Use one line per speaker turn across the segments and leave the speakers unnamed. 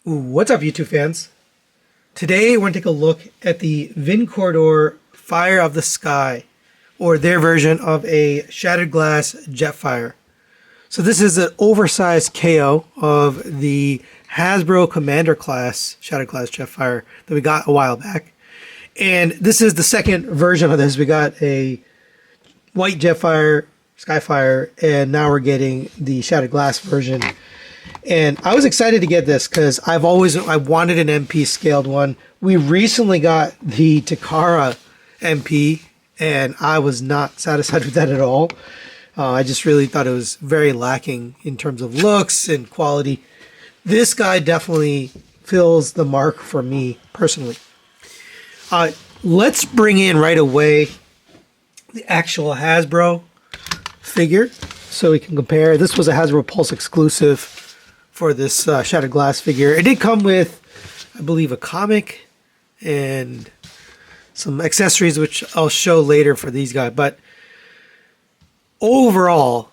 What's up, YouTube fans? Today we're going to take a look at the Vincordor Fire of the Sky, or their version of a shattered glass Jetfire. So this is an oversized KO of the Hasbro Commander class shattered glass Jetfire that we got a while back. And this is the second version of this. We got a white Jetfire, Skyfire, and now we're getting the shattered glass version. And I was excited to get this because I wanted an MP scaled one. We recently got the Takara MP, and I was not satisfied with that at all. I just really thought it was very lacking in terms of looks and quality. This guy definitely fills the mark for me personally. Let's bring in right away the actual Hasbro figure so we can compare. This was a Hasbro Pulse exclusive for this shattered glass figure. It did come with, I believe, a comic and some accessories, which I'll show later for these guys. But overall,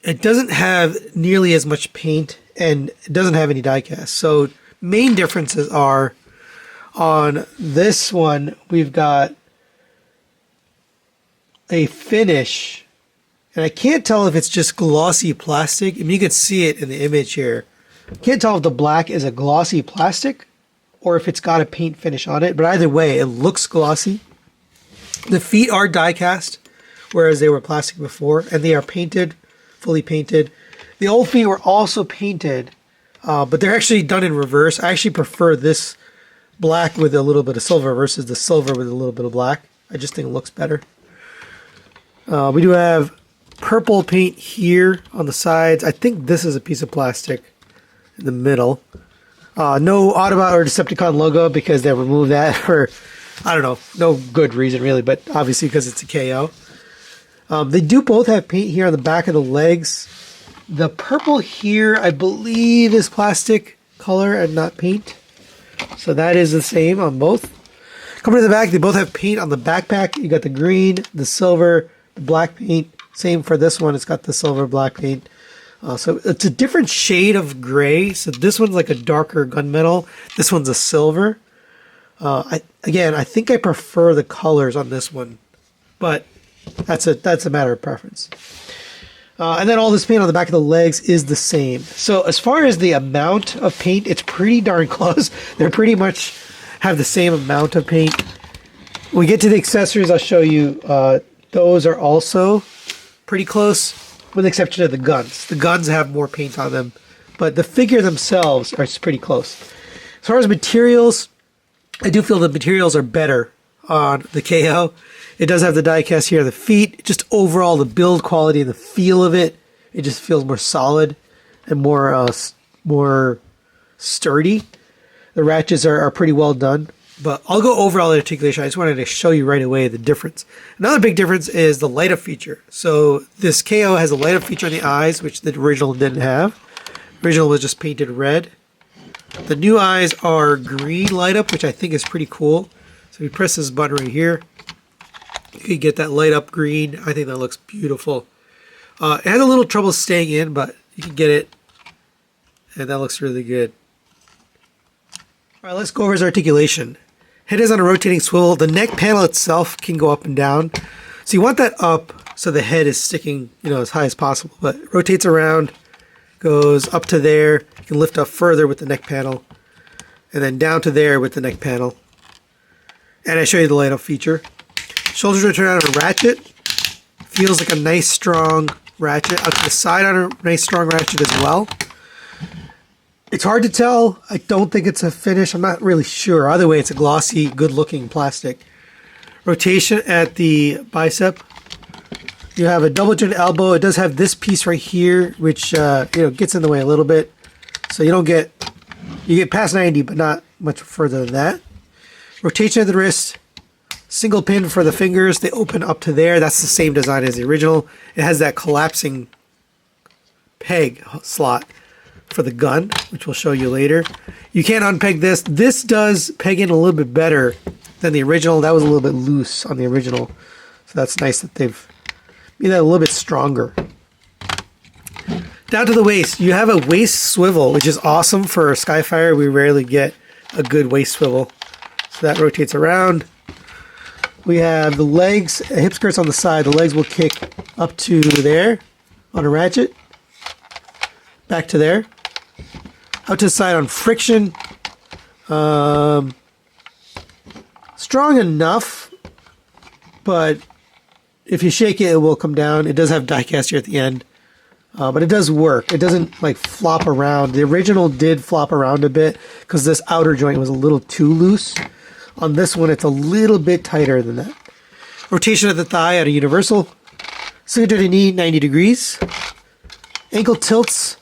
it doesn't have nearly as much paint and it doesn't have any die cast. So main differences are, on this one, we've got a finish, and I can't tell if it's just glossy plastic. I mean, you can see it in the image here. Can't tell if the black is a glossy plastic or if it's got a paint finish on it, but either way, it looks glossy. The feet are die cast, whereas they were plastic before, and they are painted, fully painted. The old feet were also painted, but they're actually done in reverse. I actually prefer this black with a little bit of silver versus the silver with a little bit of black. I just think it looks better. We do have purple paint here on the sides. I think this is a piece of plastic in the middle. No Autobot or Decepticon logo because they removed that for, I don't know, no good reason really, but obviously because it's a KO. They do both have paint here on the back of the legs. The purple here, I believe, is plastic color and not paint. So that is the same on both. Coming to the back, they both have paint on the backpack. You got the green, the silver, the black paint. Same for this one. It's got the silver black paint. So it's a different shade of gray. So this one's like a darker gunmetal. This one's a silver. I think I prefer the colors on this one, but that's a matter of preference. And then all this paint on the back of the legs is the same. So as far as the amount of paint, it's pretty darn close. They're pretty much have the same amount of paint. When we get to the accessories, I'll show you. Those are also pretty close, with the exception of the guns. The guns have more paint on them, but the figure themselves are pretty close. As far as materials, I do feel the materials are better on the KO. It does have the die cast here on the feet. Just overall, the build quality and the feel of it, it just feels more solid and more sturdy. The ratchets are pretty well done. But I'll go over all the articulation. I just wanted to show you right away the difference. Another big difference is the light up feature. So this KO has a light up feature on the eyes, which the original didn't have. The original was just painted red. The new eyes are green light up, which I think is pretty cool. So we press this button right here. You can get that light up green. I think that looks beautiful. It had a little trouble staying in, but you can get it. And that looks really good. All right, let's go over his articulation. Head is on a rotating swivel. The neck panel itself can go up and down. So you want that up so the head is sticking, as high as possible. But it rotates around, goes up to there. You can lift up further with the neck panel. And then down to there with the neck panel. And I show you the light up feature. Shoulders return on a ratchet. Feels like a nice strong ratchet. Out to the side on a nice strong ratchet as well. It's hard to tell. I don't think it's a finish. I'm not really sure. Either way, it's a glossy, good-looking plastic. Rotation at the bicep. You have a double-jointed elbow. It does have this piece right here, which gets in the way a little bit. So you get past 90, but not much further than that. Rotation of the wrist. Single pin for the fingers. They open up to there. That's the same design as the original. It has that collapsing peg slot for the gun, which we'll show you later. You can't unpeg this. This does peg in a little bit better than the original. That was a little bit loose on the original. So that's nice that they've made that a little bit stronger. Down to the waist. You have a waist swivel, which is awesome for Skyfire. We rarely get a good waist swivel. So that rotates around. We have the legs, hip skirts on the side. The legs will kick up to there on a ratchet. Back to there. Out to the side on friction. Strong enough, but if you shake it, it will come down. It does have die cast here at the end. But it does work. It doesn't like flop around. The original did flop around a bit because this outer joint was a little too loose. On this one, it's a little bit tighter than that. Rotation of the thigh at a universal. Signature to knee, 90 degrees. Ankle tilts.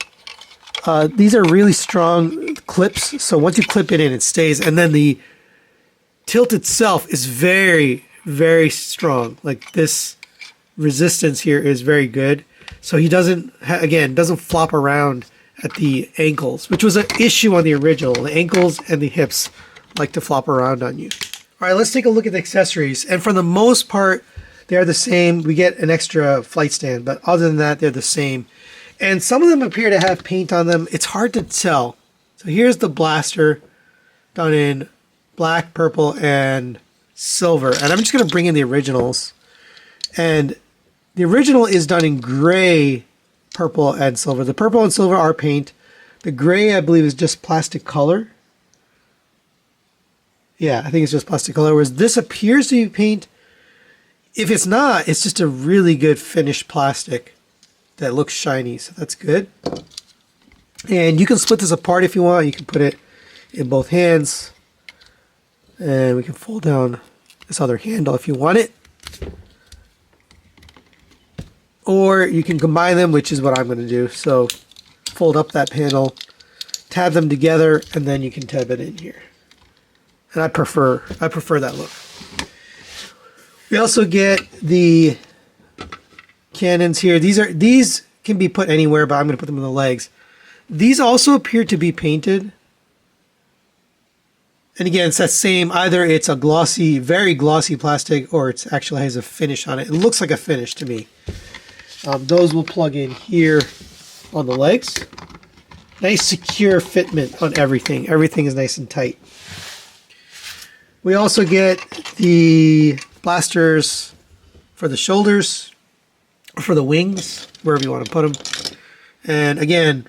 These are really strong clips. So once you clip it in, it stays. And then the tilt itself is very, very strong. Like this resistance here is very good. So he doesn't, again, doesn't flop around at the ankles, which was an issue on the original. The ankles and the hips like to flop around on you. All right, let's take a look at the accessories. And for the most part, they're the same. We get an extra flight stand, but other than that, they're the same. And some of them appear to have paint on them. It's hard to tell. So here's the blaster done in black, purple, and silver. And I'm just going to bring in the originals. And the original is done in gray, purple, and silver. The purple and silver are paint. The gray, I believe, is just plastic color. Yeah, I think it's just plastic color. Whereas this appears to be paint. If it's not, it's just a really good finished plastic that looks shiny. So that's good. And you can split this apart if you want. You can put it in both hands. And we can fold down this other handle if you want it. Or you can combine them, which is what I'm going to do. So fold up that panel, tab them together, and then you can tab it in here. And I prefer that look. We also get the cannons here. These can be put anywhere, but I'm going to put them on the legs. These also appear to be painted. And again, it's that same, either it's a glossy, very glossy plastic, or it actually has a finish on it. It looks like a finish to me. Those will plug in here on the legs. Nice secure fitment on everything. Everything is nice and tight. We also get the blasters for the shoulders, or for the wings, wherever you want to put them. And again,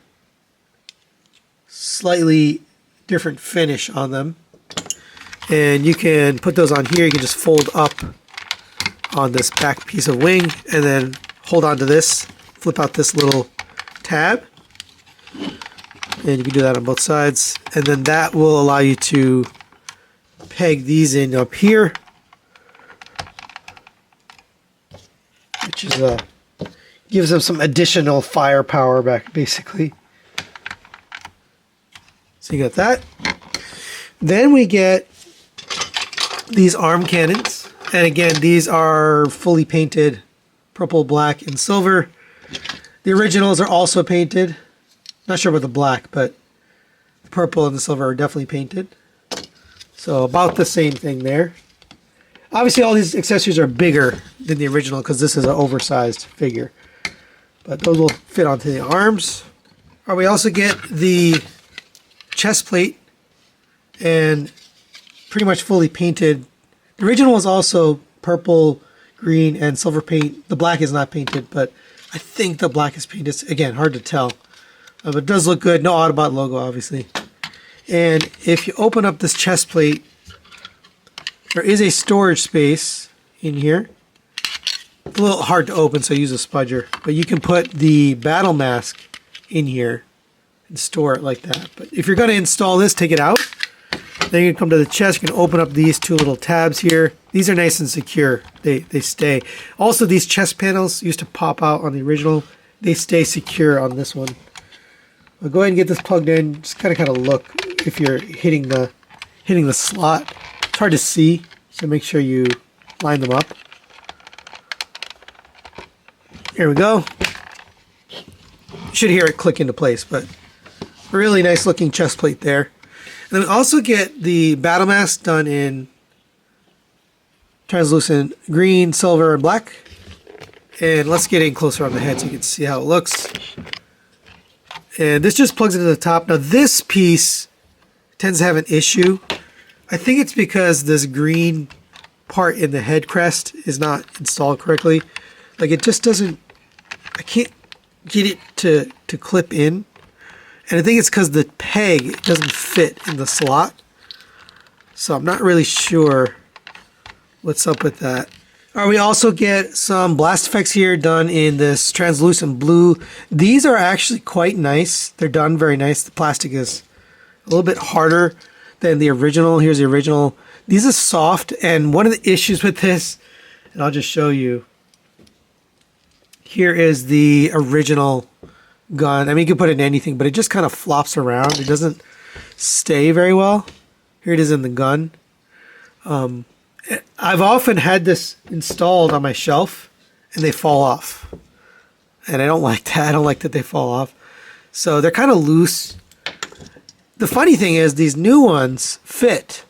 slightly different finish on them. And you can put those on here. You can just fold up on this back piece of wing and then hold on to this, flip out this little tab, and you can do that on both sides. And then that will allow you to peg these in up here, which is gives them some additional firepower back, basically. So you got that. Then we get these arm cannons, and again, these are fully painted purple, black, and silver. The originals are also painted. Not sure about the black, but the purple and the silver are definitely painted. So about the same thing there. Obviously, all these accessories are bigger than the original because this is an oversized figure. But those will fit onto the arms. We also get the chest plate and pretty much fully painted. The original was also purple, green, and silver paint. The black is not painted, but I think the black is painted. It's, again, hard to tell. But it does look good. No Autobot logo, obviously. And if you open up this chest plate, there is a storage space in here. It's a little hard to open, so use a spudger. But you can put the battle mask in here and store it like that. But if you're going to install this, take it out. Then you can come to the chest. You can open up these two little tabs here. These are nice and secure. They stay. Also, these chest panels used to pop out on the original. They stay secure on this one. I'll go ahead and get this plugged in. Just kind of look if you're hitting the slot. It's hard to see, so make sure you line them up. Here we go. You should hear it click into place, but a really nice looking chest plate there. And then we also get the battle mask done in translucent green, silver, and black. And let's get in closer on the head so you can see how it looks. And this just plugs into the top. Now this piece tends to have an issue. I think it's because this green part in the head crest is not installed correctly. Like it just doesn't, I can't get it to clip in. And I think it's because the peg doesn't fit in the slot. So I'm not really sure what's up with that. All right, we also get some blast effects here done in this translucent blue. These are actually quite nice. They're done very nice. The plastic is a little bit harder than the original. Here's the original. These are soft, and one of the issues with this, and I'll just show you. Here is the original gun. I mean, you can put it in anything, but it just kind of flops around. It doesn't stay very well. Here it is in the gun. I've often had this installed on my shelf and they fall off. And I don't like that. I don't like that they fall off. So they're kind of loose. The funny thing is these new ones fit.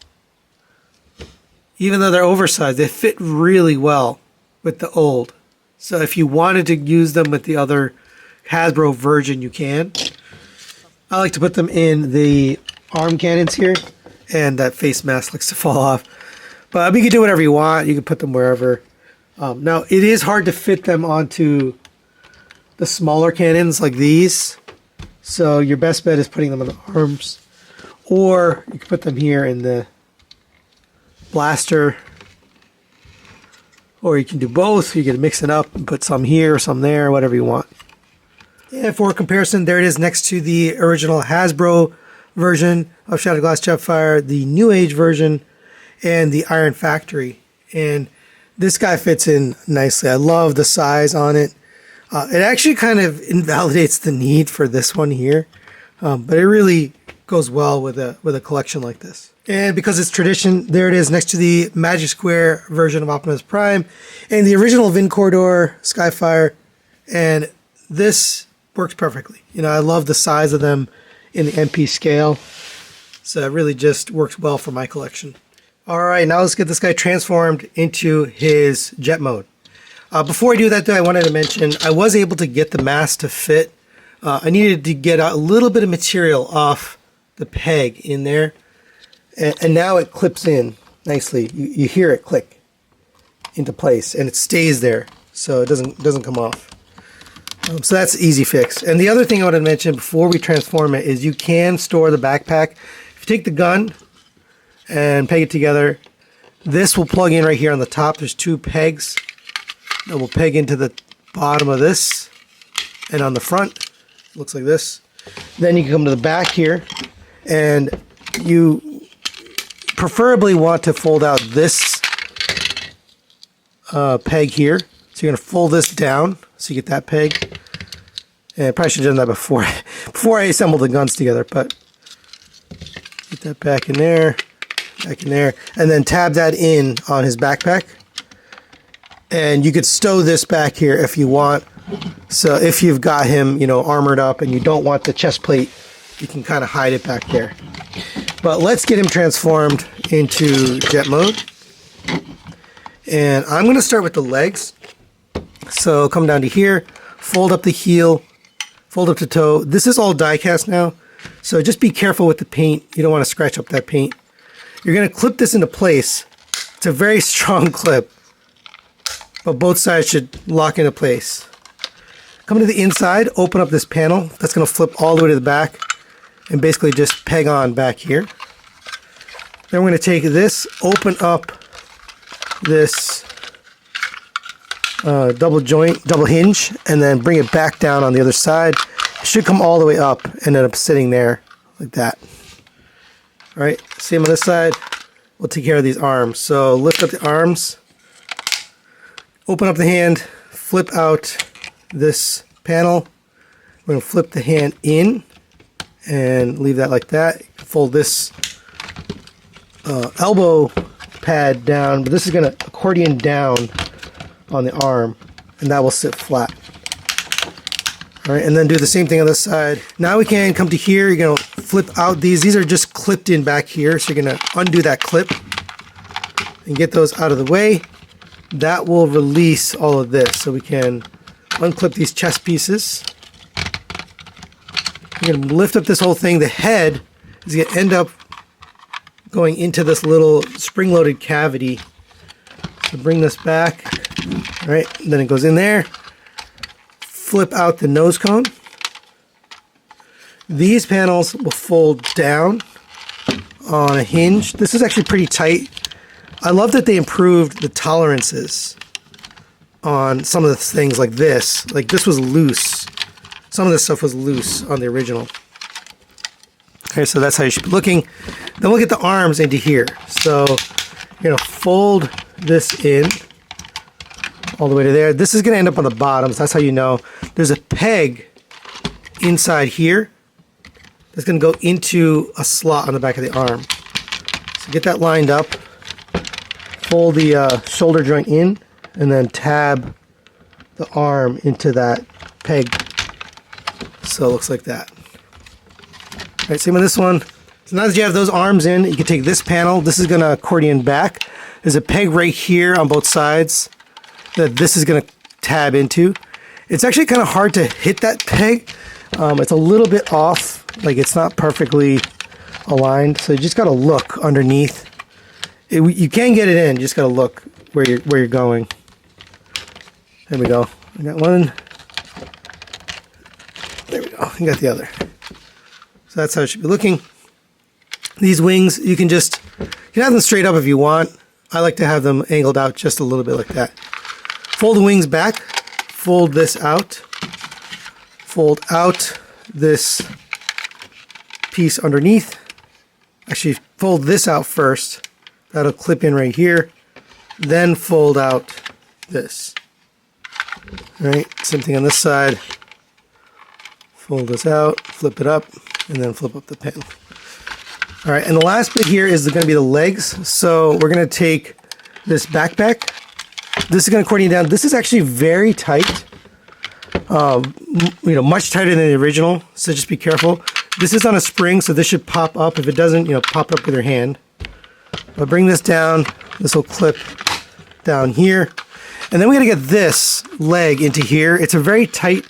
Even though they're oversized, they fit really well with the old. So if you wanted to use them with the other Hasbro version, you can. I like to put them in the arm cannons here. And that face mask likes to fall off. But you can do whatever you want. You can put them wherever. Now, it is hard to fit them onto the smaller cannons like these. So your best bet is putting them on the arms. Or you can put them here in the blaster. Or you can do both. You can mix it up and put some here, some there, whatever you want. And for comparison, there it is next to the original Hasbro version of Shattered Glass Jetfire, the New Age version, and the Iron Factory. And this guy fits in nicely. I love the size on it. It actually kind of invalidates the need for this one here, but it really goes well with a collection like this. And because it's tradition, there it is next to the Magic Square version of Optimus Prime and the original Vincordor Skyfire. And this works perfectly. You know, I love the size of them in the MP scale. So it really just works well for my collection. All right, now let's get this guy transformed into his jet mode. Before I do that, though, I wanted to mention I was able to get the mask to fit. I needed to get a little bit of material off the peg in there. And now it clips in nicely. You hear it click into place, and it stays there, so it doesn't come off. So that's an easy fix. And the other thing I wanted to mention before we transform it is you can store the backpack. If you take the gun and peg it together, this will plug in right here on the top. There's two pegs that will peg into the bottom of this, and on the front it looks like this. Then you can come to the back here, and you preferably want to fold out this peg here. So you're going to fold this down so you get that peg. And I probably should have done that before I assembled the guns together, but get that back in there, and then tab that in on his backpack. And you could stow this back here if you want. So if you've got him, you know, armored up and you don't want the chest plate, you can kind of hide it back there. But let's get him transformed into jet mode. And I'm going to start with the legs. So come down to here, fold up the heel, fold up the toe. This is all die cast now, so just be careful with the paint. You don't want to scratch up that paint. You're going to clip this into place. It's a very strong clip, but both sides should lock into place. Come to the inside, open up this panel. That's going to flip all the way to the back and basically just peg on back here. Then we're going to take this, open up this double hinge, and then bring it back down on the other side. It should come all the way up and end up sitting there like that. All right, same on this side. We'll take care of these arms. So lift up the arms, open up the hand, flip out this panel. We're going to flip the hand in and leave that like that. Fold this elbow pad down, but this is going to accordion down on the arm, and that will sit flat. All right, and then do the same thing on this side. Now we can come to here. You're going to flip out these. These are just clipped in back here, so you're going to undo that clip and get those out of the way. That will release all of this, so we can unclip these chest pieces. You're going to lift up this whole thing. The head is going to end up going into this little spring-loaded cavity. So bring this back. All right, then it goes in there. Flip out the nose cone. These panels will fold down on a hinge. This is actually pretty tight. I love that they improved the tolerances on some of the things like this. Like this was loose. Some of this stuff was loose on the original. Okay, so that's how you should be looking. Then we'll get the arms into here. So you're gonna fold this in all the way to there. This is gonna end up on the bottoms. That's how you know. There's a peg inside here that's gonna go into a slot on the back of the arm. So get that lined up. Fold the shoulder joint in, and then tab the arm into that peg. So it looks like that. All right, same with this one. So now that you have those arms in, you can take this panel. This is going to accordion back. There's a peg right here on both sides that this is going to tab into. It's actually kind of hard to hit that peg. It's a little bit off, like it's not perfectly aligned. So you just got to look underneath. You can get it in. You just got to look where you're going. There we go. I got one. There we go. I got the other. So that's how it should be looking. These wings, you can have them straight up if you want. I like to have them angled out just a little bit like that. Fold the wings back. Fold this out. Fold out this piece underneath. Actually, fold this out first. That'll clip in right here. Then fold out this. All right, same thing on this side. Fold this out, flip it up, and then flip up the panel. All right, and the last bit here is going to be the legs. So we're going to take this backpack. This is going to accordion down. This is actually very tight. Much tighter than the original. So just be careful. This is on a spring, so this should pop up. If it doesn't, pop up with your hand. But bring this down. This will clip down here. And then we got to get this leg into here. It's a very tight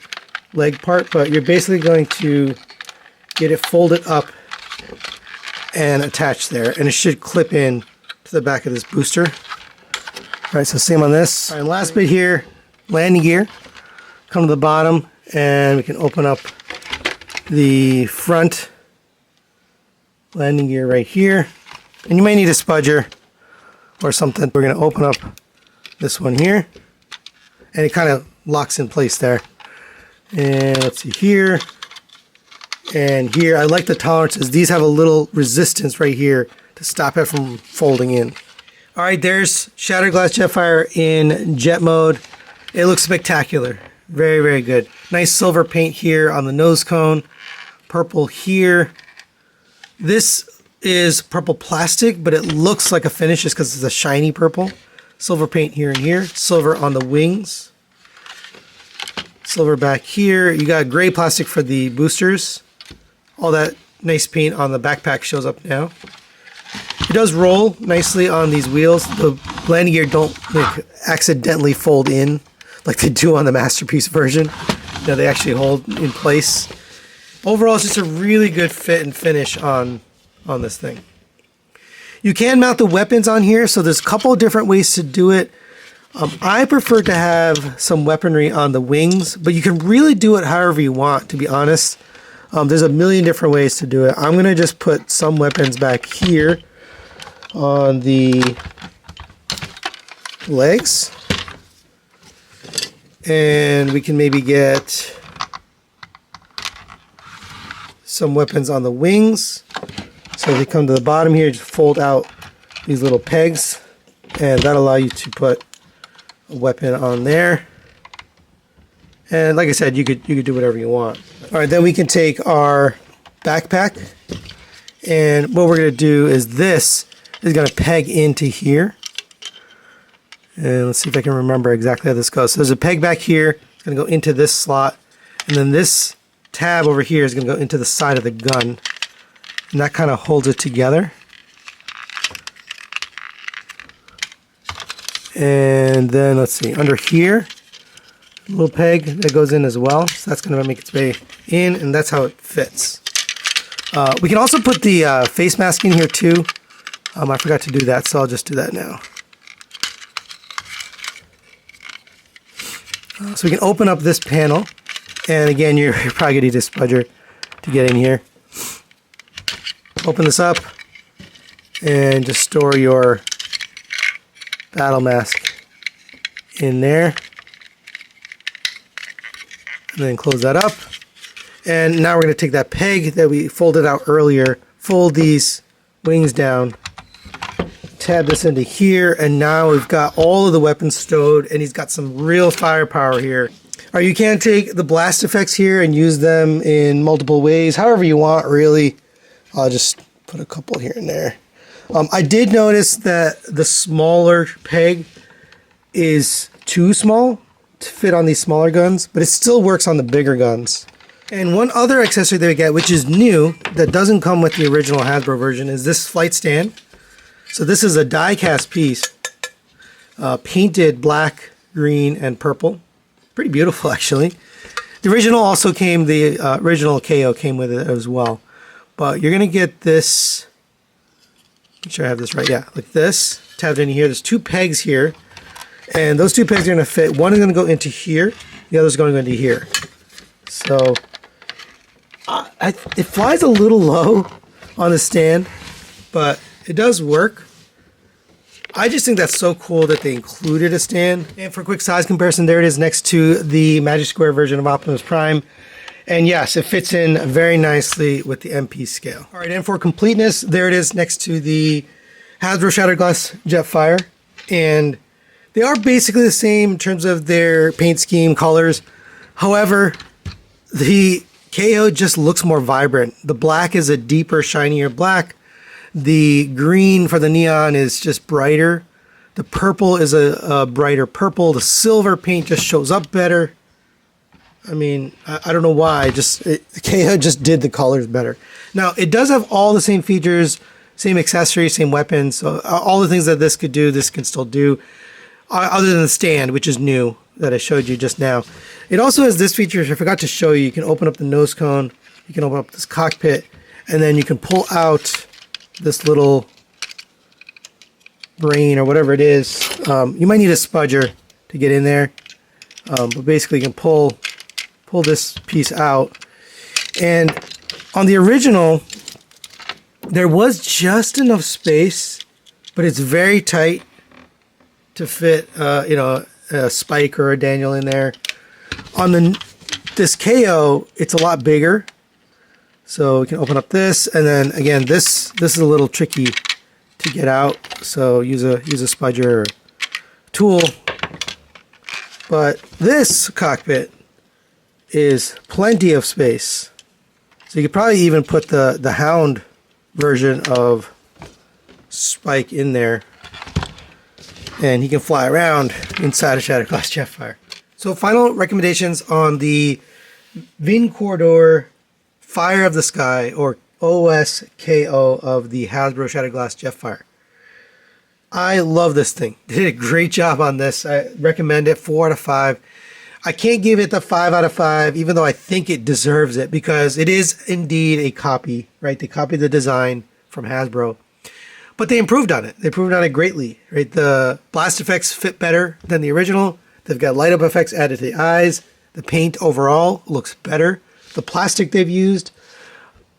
leg part, but you're basically going to get it folded up and attached there. And it should clip in to the back of this booster. All right, so same on this. All right, and last bit here, landing gear. Come to the bottom, and we can open up the front landing gear right here. And you may need a spudger or something. We're going to open up this one here, and it kind of locks in place there. And let's see here and here. I like the tolerances. These have a little resistance right here to stop it from folding in. All right, there's Shattered Glass Jetfire in jet mode. It looks spectacular. Very, very good. Nice silver paint here on the nose cone. Purple here. This is purple plastic, but it looks like a finish just because it's a shiny purple. Silver paint here and here. Silver on the wings. Silver back here. You got gray plastic for the boosters. All that nice paint on the backpack shows up now. It does roll nicely on these wheels. The landing gear don't accidentally fold in like they do on the Masterpiece version. They actually hold in place. Overall, it's just a really good fit and finish on this thing. You can mount the weapons on here, so there's a couple of different ways to do it. I prefer to have some weaponry on the wings, but you can really do it however you want, to be honest. There's a million different ways to do it. I'm going to just put some weapons back here on the legs. And we can maybe get some weapons on the wings. So if you come to the bottom here, just fold out these little pegs, and that'll allow you to put a weapon on there. And like I said, you could do whatever you want. All right, then we can take our backpack, and what we're going to do is this is going to peg into here. And let's see if I can remember exactly how this goes. So there's a peg back here. It's going to go into this slot, and then this tab over here is going to go into the side of the gun, and that kind of holds it together. And then let's see, under here, little peg that goes in as well. So that's going to make its way in, and that's how it fits. We can also put the face mask in here too. I forgot to do that, so I'll just do that now. So we can open up this panel, and again, you're probably going to need a spudger to get in here. Open this up, and just store your battle mask in there. And then close that up. And now we're going to take that peg that we folded out earlier, fold these wings down, tab this into here, and now we've got all of the weapons stowed, and he's got some real firepower here. Or you can take the blast effects here and use them in multiple ways, however you want, really. I'll just put a couple here and there. I did notice that the smaller peg is too small to fit on these smaller guns, but it still works on the bigger guns. And one other accessory that we get, which is new, that doesn't come with the original Hasbro version, is this flight stand. So this is a die-cast piece, painted black, green, and purple. Pretty beautiful, actually. The original also came, the original KO came with it as well. But you're going to get this, make sure I have this right, yeah, like this, tabbed in here. There's two pegs here, and those two pegs are going to fit. One is going to go into here, the other is going to go into here. So it flies a little low on the stand, but it does work. I just think that's so cool that they included a stand. And for a quick size comparison, there it is next to the Magic Square version of Optimus Prime. And yes, it fits in very nicely with the MP scale. All right, and for completeness, there it is next to the Hasbro Shattered Glass Jetfire. And they are basically the same in terms of their paint scheme, colors. However, the KO just looks more vibrant. The black is a deeper, shinier black. The green for the neon is just brighter. The purple is a brighter purple. The silver paint just shows up better. I mean, I don't know why. KO just did the colors better. Now, it does have all the same features, same accessories, same weapons. So all the things that this could do, this can still do. Other than the stand, which is new, that I showed you just now. It also has this feature, which I forgot to show you. You can open up the nose cone. You can open up this cockpit. And then you can pull out this little brain or whatever it is. You might need a spudger to get in there. But basically you can pull this piece out. And on the original, there was just enough space, but it's very tight to fit, a Spike or a Daniel in there. On this KO, it's a lot bigger. So we can open up this, and then again, this is a little tricky to get out. So use a spudger or tool. But this cockpit is plenty of space. So you could probably even put the Hound version of Spike in there, and he can fly around inside a Shattered Glass Jetfire. So final recommendations on the Vincordor Fire of the Sky, or OSKO, of the Hasbro Shattered Glass Jetfire. I love this thing. They did a great job on this. I recommend it 4 out of 5. I can't give it the 5 out of 5, even though I think it deserves it, because it is indeed a copy, right? They copied the design from Hasbro, but they improved on it. They improved on it greatly, right? The blast effects fit better than the original. They've got light up effects added to the eyes. The paint overall looks better. The plastic they've used,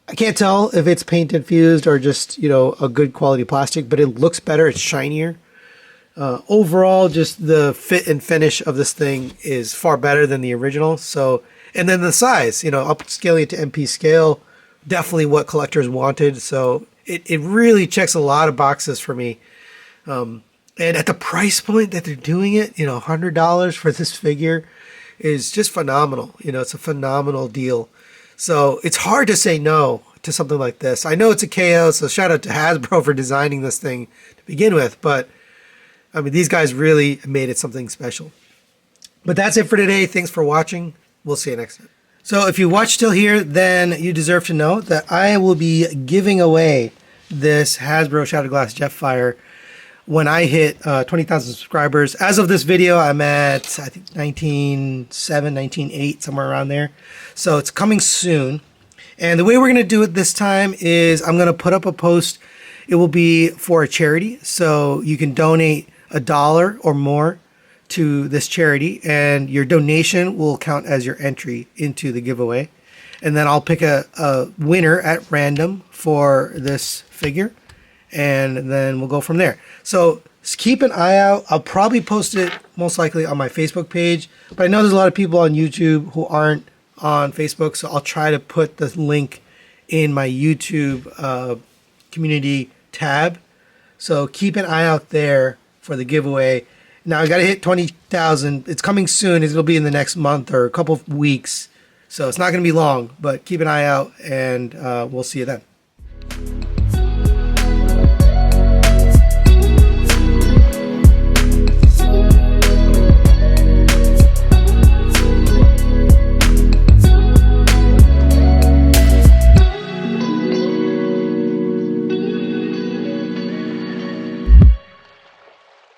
I can't tell if it's paint infused or just, a good quality plastic, but it looks better. It's shinier. Overall, just the fit and finish of this thing is far better than the original. So, and then the size, upscaling it to MP scale, definitely what collectors wanted. So it really checks a lot of boxes for me. And at the price point that they're doing it, $100 for this figure is just phenomenal. It's a phenomenal deal. So it's hard to say no to something like this. I know it's a KO, so shout out to Hasbro for designing this thing to begin with, but I mean, these guys really made it something special. But that's it for today. Thanks for watching. We'll see you next time. So if you watched till here, then you deserve to know that I will be giving away this Hasbro Shattered Glass Jetfire when I hit 20,000 subscribers. As of this video, I'm at, I think, 19.7, 19.8, somewhere around there. So it's coming soon. And the way we're going to do it this time is I'm going to put up a post. It will be for a charity. So you can donate $1 or more to this charity, and your donation will count as your entry into the giveaway. And then I'll pick a winner at random for this figure, and then we'll go from there. So just keep an eye out. I'll probably post it most likely on my Facebook page, but I know there's a lot of people on YouTube who aren't on Facebook, so I'll try to put the link in my YouTube community tab. So keep an eye out there for the giveaway. Now I got to hit 20,000. It's coming soon. It'll be in the next month or a couple of weeks. So it's not going to be long, but keep an eye out, and we'll see you then.